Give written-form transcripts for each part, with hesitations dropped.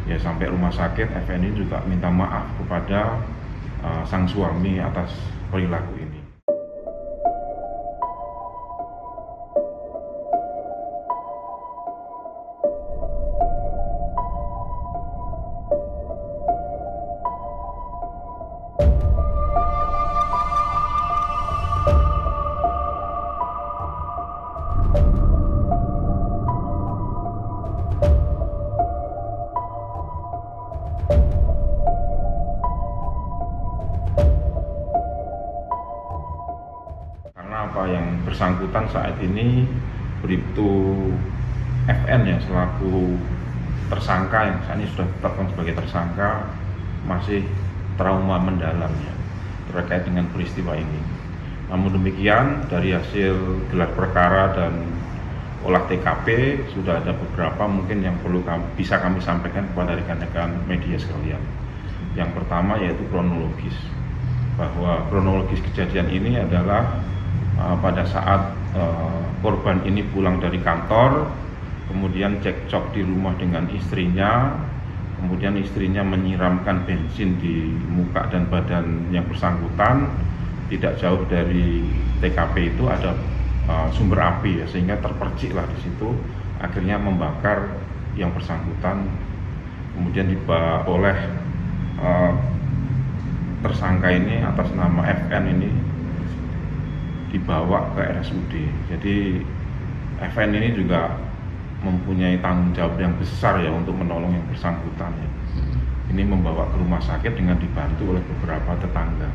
Ya sampai rumah sakit FN ini juga minta maaf kepada sang suami atas perilaku ini. Karena apa, yang bersangkutan saat ini Bribtu FN yang selaku tersangka, yang saat ini sudah ditetapkan sebagai tersangka, masih trauma mendalam ya terkait dengan peristiwa ini. Namun demikian, dari hasil gelar perkara dan olah TKP sudah ada beberapa mungkin yang perlu bisa kami sampaikan kepada rekan-rekan media sekalian. Yang pertama yaitu kronologis, bahwa kronologis kejadian ini adalah pada saat korban ini pulang dari kantor, kemudian cekcok di rumah dengan istrinya, kemudian istrinya menyiramkan bensin di muka dan badan yang bersangkutan. Tidak jauh dari TKP itu ada sumber api ya, sehingga terperciklah di situ, akhirnya membakar yang bersangkutan. Kemudian oleh tersangka ini atas nama FN ini dibawa ke RSUD. Jadi FN ini juga mempunyai tanggung jawab yang besar ya untuk menolong yang bersangkutan ya. Ini membawa ke rumah sakit dengan dibantu oleh beberapa tetangga.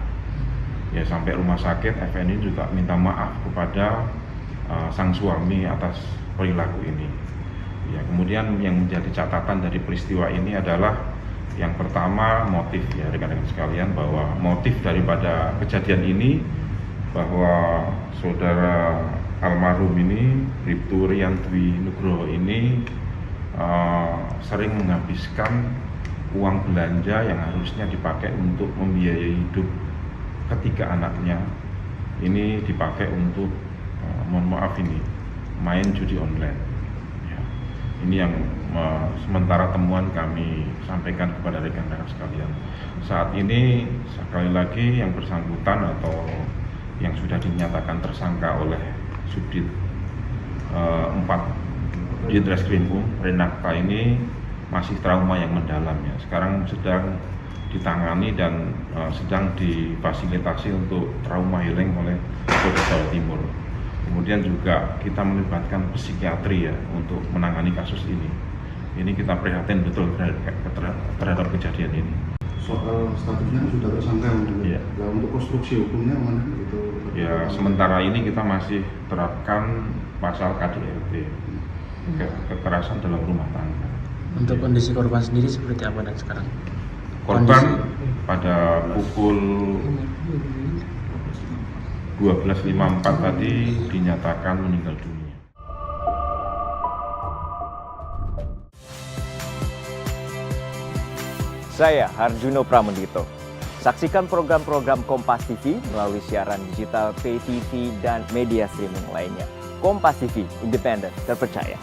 Ya sampai rumah sakit FN ini juga minta maaf kepada sang suami atas perilaku ini. Ya, kemudian yang menjadi catatan dari peristiwa ini adalah yang pertama motif ya rekan-rekan sekalian, bahwa motif daripada kejadian ini, bahwa saudara almarhum ini Bribtu Riantwi Nugroho ini sering menghabiskan uang belanja yang harusnya dipakai untuk membiayai hidup ketiga anaknya, ini dipakai untuk mohon maaf ini main judi online ya. Ini yang sementara temuan kami sampaikan kepada rekan-rekan sekalian. Saat ini sekali lagi yang bersangkutan atau yang sudah dinyatakan tersangka oleh Subdit 4 Ditreskrimum Renakta ini masih trauma yang mendalam ya. Sekarang sedang ditangani dan sedang difasilitasi untuk trauma healing oleh Polda Jawa Timur. Kemudian juga kita melibatkan psikiatri ya untuk menangani kasus ini. Ini kita prihatin betul terhadap kejadian ini. Soal statusnya sudah tersangka, ya. Nah, untuk konstruksi hukumnya mana itu? Ya sementara ini kita masih terapkan pasal KDRT, kekerasan dalam rumah tangga. Untuk kondisi korban sendiri seperti apa dan sekarang? Korban pada pukul 12.54 tadi dinyatakan meninggal dunia. Saya Harjuno Pramendito. Saksikan program-program Kompas TV melalui siaran digital, pay TV, dan media streaming lainnya. Kompas TV, independen, terpercaya.